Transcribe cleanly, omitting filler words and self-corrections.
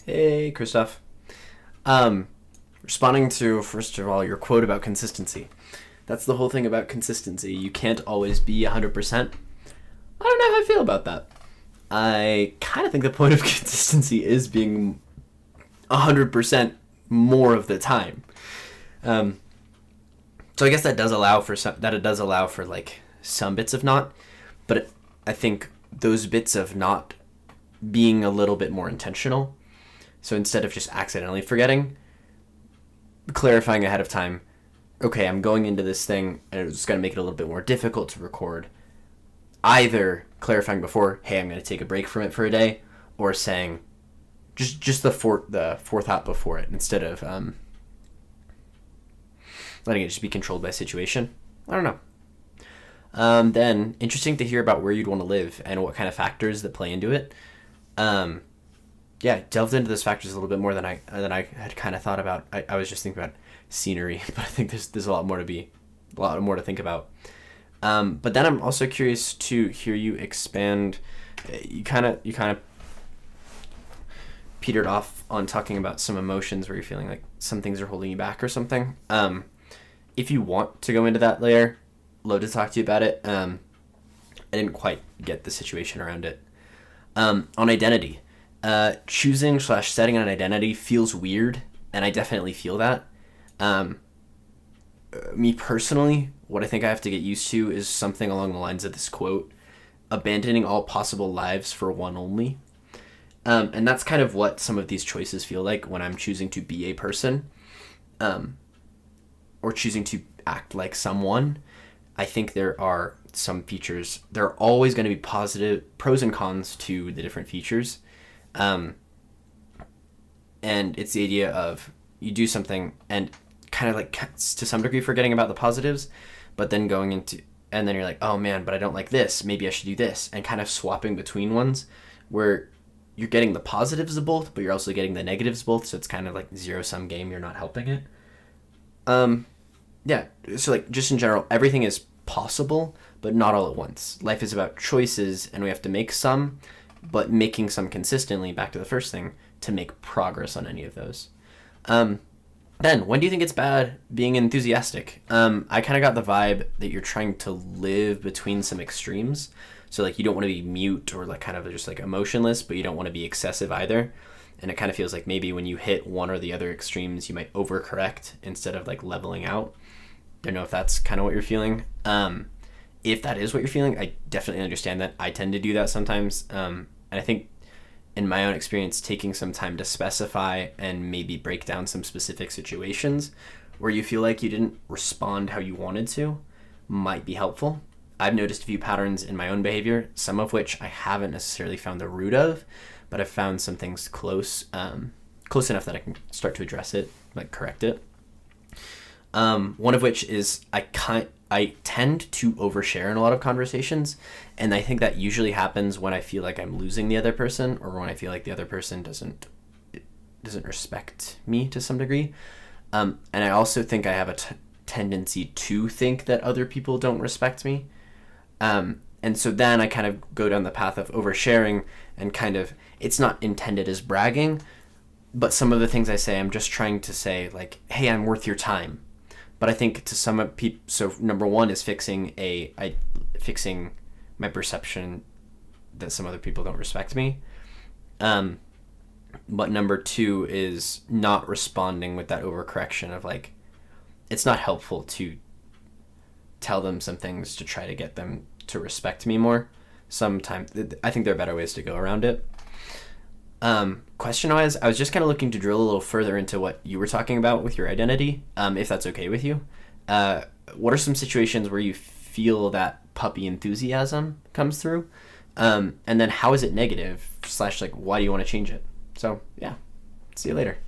Hey, Christoph. Um, Responding to, first of all, your quote about consistency. That's the whole thing about consistency. You can't always be 100%. I don't know how I feel about that. I kind of think the point of consistency is being 100% more of the time. Um, so I guess that does allow for like some bits of not, but I think those bits of not being a little bit more intentional. So instead of just accidentally forgetting, clarifying ahead of time, okay, I'm going into this thing and it's going to make it a little bit more difficult to record. Either clarifying before, hey, I'm going to take a break from it for a day, or saying just the forethought before it instead of letting it just be controlled by situation. I don't know. Then interesting to hear about where you'd want to live and what kind of factors that play into it. Yeah, delved into those factors a little bit more than I had kind of thought about. I was just thinking about scenery, but I think there's a lot more to think about. But then I'm also curious to hear you expand. You kind of petered off on talking about some emotions where you're feeling like some things are holding you back or something. If you want to go into that layer, love to talk to you about it. I didn't quite get the situation around it. On identity, choosing / setting an identity feels weird, and I definitely feel that. Me personally, what I think I have to get used to is something along the lines of this quote: abandoning all possible lives for one only. And that's kind of what some of these choices feel like when I'm choosing to be a person, or choosing to act like someone. I think there are some features. There are always going to be positive pros and cons to the different features. And it's the idea of you do something and kind of like to some degree forgetting about the positives, but then and then you're like, oh man, but I don't like this. Maybe I should do this, and kind of swapping between ones where you're getting the positives of both, but you're also getting the negatives both. So it's kind of like zero-sum game. You're not helping it. Yeah. So like just in general, everything is possible, but not all at once. Life is about choices, and we have to make some, but making some consistently, back to the first thing, to make progress on any of those. Then, when do you think it's bad being enthusiastic? I kind of got the vibe that you're trying to live between some extremes. So like you don't want to be mute or like kind of just like emotionless, but you don't want to be excessive either. And it kind of feels like maybe when you hit one or the other extremes, you might overcorrect instead of like leveling out. Don't know if that's kind of what you're feeling. If that is what you're feeling, I definitely understand that. I tend to do that sometimes. And I think in my own experience, taking some time to specify and maybe break down some specific situations where you feel like you didn't respond how you wanted to might be helpful. I've noticed a few patterns in my own behavior, some of which I haven't necessarily found the root of, but I've found some things close enough that I can start to address it, like correct it. One of which is I tend to overshare in a lot of conversations, and I think that usually happens when I feel like I'm losing the other person, or when I feel like the other person doesn't respect me to some degree. And I also think I have a tendency to think that other people don't respect me. And so then I kind of go down the path of oversharing, and kind of, it's not intended as bragging, but some of the things I say, I'm just trying to say like, hey, I'm worth your time. But I think to some people, so number one is fixing my perception that some other people don't respect me. But number two is not responding with that overcorrection of like, it's not helpful to tell them some things to try to get them to respect me more. Sometimes I think there are better ways to go around it. Question-wise, I was just kind of looking to drill a little further into what you were talking about with your identity, if that's okay with you. What are some situations where you feel that puppy enthusiasm comes through? And then how is it negative / like, why do you want to change it? So, yeah. See you later.